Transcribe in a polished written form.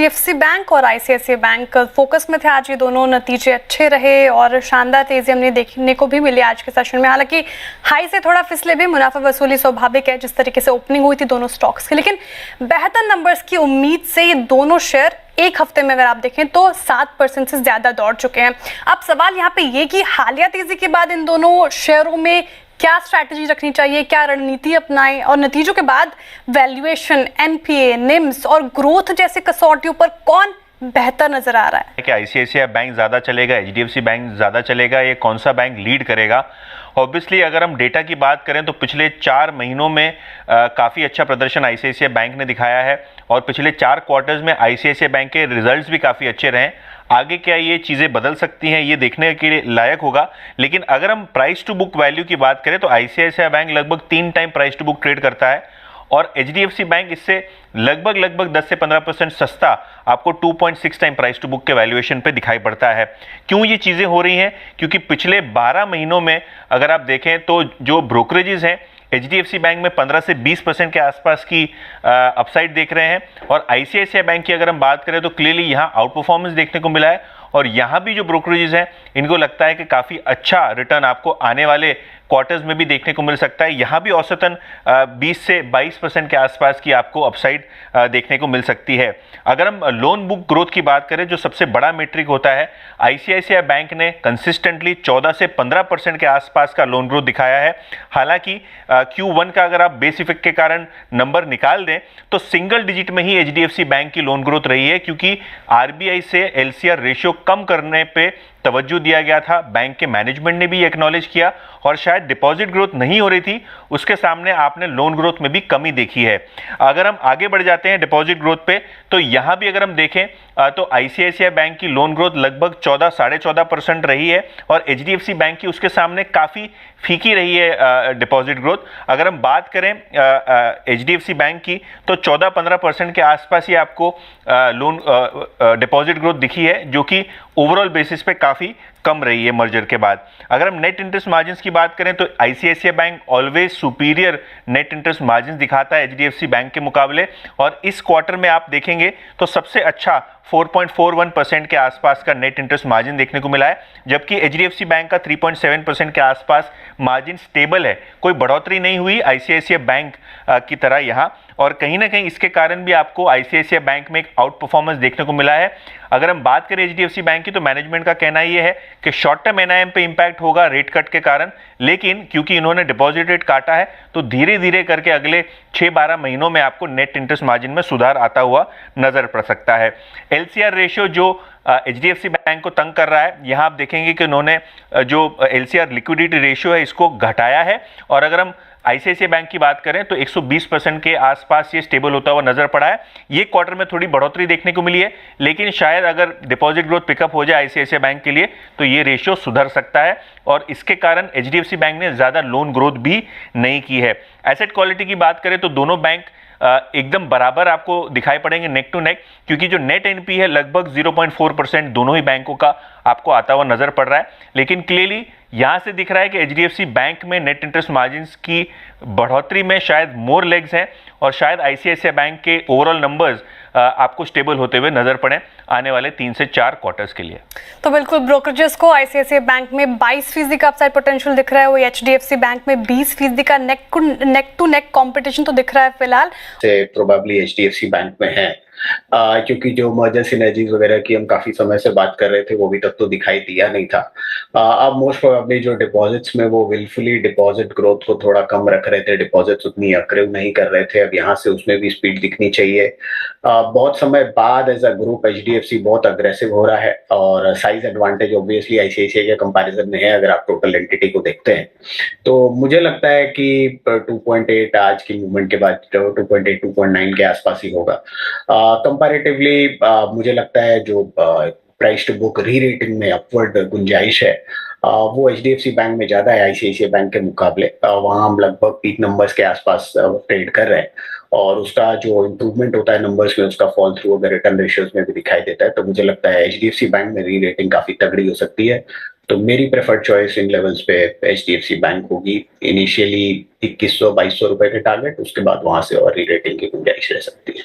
HDFC bank और ICICI bank focus में थे आज। ये दोनों नतीजे अच्छे रहे और शानदार तेजी हमने देखने को भी मिली आज के सेशन में। हालांकि हाई से थोड़ा फिसले भी, मुनाफा वसूली स्वाभाविक है जिस तरीके से ओपनिंग हुई थी दोनों स्टॉक्स की, लेकिन बेहतर नंबर्स की उम्मीद से ये दोनों शेयर एक हफ्ते में अगर आप देखें तो 7% से ज्यादा दौड़ चुके हैं। अब सवाल यहाँ पे ये कि हालिया तेजी के बाद इन दोनों शेयरों में क्या स्ट्रैटेजी रखनी चाहिए, क्या रणनीति अपनाएं, और नतीजों के बाद वैल्यूएशन, एनपीए, निम्स और ग्रोथ जैसे कसौटियों पर कौन बेहतर नजर आ रहा है? कि आईसीआईसीआई बैंक ज्यादा चलेगा, एचडीएफसी बैंक ज्यादा चलेगा, ये कौन सा बैंक लीड करेगा? ऑब्वियसली अगर हम डेटा की बात करें तो पिछले 4 महीनों में काफ़ी अच्छा प्रदर्शन आईसीआईसीआई बैंक ने दिखाया है और पिछले 4 क्वार्टर्स में आईसीआईसीआई बैंक के रिजल्ट्स भी काफ़ी अच्छे रहे। आगे क्या ये चीज़ें बदल सकती हैं, ये देखने के लायक होगा। लेकिन अगर हम प्राइस टू बुक वैल्यू की बात करें तो आईसीआईसीआई बैंक लगभग 3 time price to book trade करता है और एचडीएफसी बैंक इससे लगभग 10 से 15% सस्ता आपको 2.6 टाइम प्राइस टू बुक के वैल्यूएशन पे दिखाई पड़ता है। क्यों ये चीज़ें हो रही हैं? क्योंकि पिछले 12 महीनों में अगर आप देखें तो जो ब्रोकरेजेस हैं एचडीएफसी बैंक में 15 से 20% के आसपास की अपसाइड देख रहे हैं और आईसीआईसीआई बैंक की अगर हम बात करें तो क्लियरली यहाँ आउट परफॉर्मेंस देखने को मिला है और यहाँ भी जो ब्रोकरेजेस हैं इनको लगता है कि काफ़ी अच्छा रिटर्न आपको आने वाले क्वार्टर्स में भी देखने को मिल सकता है। यहाँ भी औसतन 20 से 22% के आसपास की आपको अपसाइड देखने को मिल सकती है। अगर हम लोन बुक ग्रोथ की बात करें जो सबसे बड़ा मेट्रिक होता है, आईसीआईसीआई बैंक ने कंसिस्टेंटली 14 से 15% के आसपास का लोन ग्रोथ दिखाया है। हालांकि Q1 का अगर आप बेस इफेक्ट के कारण नंबर निकाल दें तो सिंगल डिजिट में ही एचडीएफसी बैंक की लोन ग्रोथ रही है, क्योंकि आरबीआई से एलसीआर रेशियो कम करने पे तवज्जो दिया गया था। बैंक के मैनेजमेंट ने भी एक्नॉलेज किया और शायद डिपॉजिट ग्रोथ नहीं हो रही थी, उसके सामने आपने लोन ग्रोथ में भी कमी देखी है। अगर हम आगे बढ़ जाते हैं डिपॉजिट ग्रोथ पे तो यहाँ भी अगर हम देखें तो आईसीआईसीआई बैंक की लोन ग्रोथ लगभग 14-14.5% रही है और एचडीएफसी बैंक की उसके सामने काफ़ी फीकी रही है डिपॉजिट ग्रोथ। अगर हम बात करें एचडीएफसी बैंक की तो 14-15% के आसपास ही आपको लोन डिपॉजिट ग्रोथ दिखी है, जो कि ओवरऑल बेसिस पे काफ़ी कम रही है मर्जर के बाद। अगर हम नेट इंटरेस्ट मार्जिन्स की बात करें तो ICICI bank always superior net interest margin दिखाता है एचडीएफसी बैंक के मुकाबले और इस क्वार्टर में आप देखेंगे तो सबसे अच्छा 4.41% के आसपास का नेट इंटरेस्ट मार्जिन देखने को मिला है, जबकि एचडीएफसी बैंक का 3.7% के आसपास मार्जिन स्टेबल है। कोई बढ़ोतरी नहीं हुई आईसीआईसीआई बैंक की तरह यहाँ, और कहीं ना कहीं इसके कारण भी आपको आईसीआईसीआई बैंक में एक आउट परफॉर्मेंस देखने को मिला है। अगर हम बात करें एचडीएफसी बैंक की तो मैनेजमेंट का कहना यह है कि शॉर्ट टर्म एनआईएम पे इंपैक्ट होगा रेट कट के कारण, लेकिन क्योंकि इन्होंने डिपॉजिट रेट काटा है तो धीरे धीरे करके अगले 6-12 महीनों में आपको नेट इंटरेस्ट मार्जिन में सुधार आता हुआ नजर पड़ सकता है। एलसीआर रेशियो जो एचडीएफसी बैंक को तंग कर रहा है, यहाँ आप देखेंगे कि उन्होंने जो एलसीआर लिक्विडिटी रेशियो है इसको घटाया है और अगर हम आईसीआईसीआई बैंक की बात करें तो 120% के आसपास ये स्टेबल होता हुआ नजर पड़ा है। ये क्वार्टर में थोड़ी बढ़ोतरी देखने को मिली है, लेकिन शायद अगर डिपॉजिट ग्रोथ पिकअप हो जाए आईसीआईसीआई बैंक के लिए तो ये रेशियो सुधर सकता है और इसके कारण एचडीएफसी बैंक ने ज्यादा लोन ग्रोथ भी नहीं की है। एसेट क्वालिटी की बात करें तो दोनों बैंक एकदम बराबर आपको दिखाई पड़ेंगे नेक टू नेक, क्योंकि जो नेट एनपी है लगभग 0.4% दोनों ही बैंकों का आपको आता हुआ नजर पड़ रहा है। लेकिन क्लियरली यहां से दिख रहा है कि एचडीएफसी बैंक में नेट इंटरेस्ट मार्जिन्स की बढ़ोतरी में शायद मोर लेग्स हैं और शायद आईसीआईसीआई बैंक के ओवरऑल नंबर्स आपको स्टेबल होते हुए नजर पड़े आने वाले 3 से 4 क्वार्टर्स के लिए। तो बिल्कुल ब्रोकरेजेस को आईसीआईसीआई बैंक में 22% का अपसाइड पोटेंशियल दिख रहा है, वो एचडीएफसी बैंक में 20% का नेक टू नेक कंपटीशन तो दिख रहा है फिलहाल से प्रोबेबली एचडीएफसी बैंक में है, क्योंकि जो मर्जर सिनर्जीज वगैरह की हम काफी समय से बात कर रहे थे वो अभी तक तो दिखाई दिया नहीं था। अब मोस्ट प्रोबेबली जो डिपॉजिट्स में वो विलफुली डिपॉजिट ग्रोथ को थोड़ा कम रख रहे थे, डिपॉजिट्स उतनी अग्रेव नहीं कर रहे थे, अब यहाँ से उसमें भी स्पीड दिखनी चाहिए। बहुत समय बाद एज अ ग्रुप एचडीएफसी बहुत अग्रेसिव हो रहा है और साइज एडवांटेज ऑब्वियसली आईसीआईसीआई के कंपैरिजन में है अगर आप टोटल एंटिटी को देखते हैं। तो मुझे लगता है कि 2.8 आज की मूवमेंट के बाद 2.8 2.9 के आसपास ही होगा। कंपैरेटिवली मुझे लगता है जो price to book rerating में अपवर्ड गुंजाइश है वो एचडीएफसी बैंक में ज्यादा है आईसीआईसीआई बैंक के मुकाबले। वहाँ हम लगभग पीक नंबर्स के आसपास ट्रेड कर रहे हैं और उसका जो इम्प्रूवमेंट होता है नंबर्स में उसका फॉल थ्रू अगर रिटर्न रेशियोज में भी दिखाई देता है तो मुझे लगता है एचडीएफसी बैंक में री रेटिंग काफी तगड़ी हो सकती है। तो मेरी प्रेफर्ड चॉइस इन लेवल्स पे एचडीएफसी बैंक होगी। इनिशियली 2100-2200 रुपए के टारगेट, उसके बाद वहां से और री रेटिंग की गुंजाइश रह सकती है।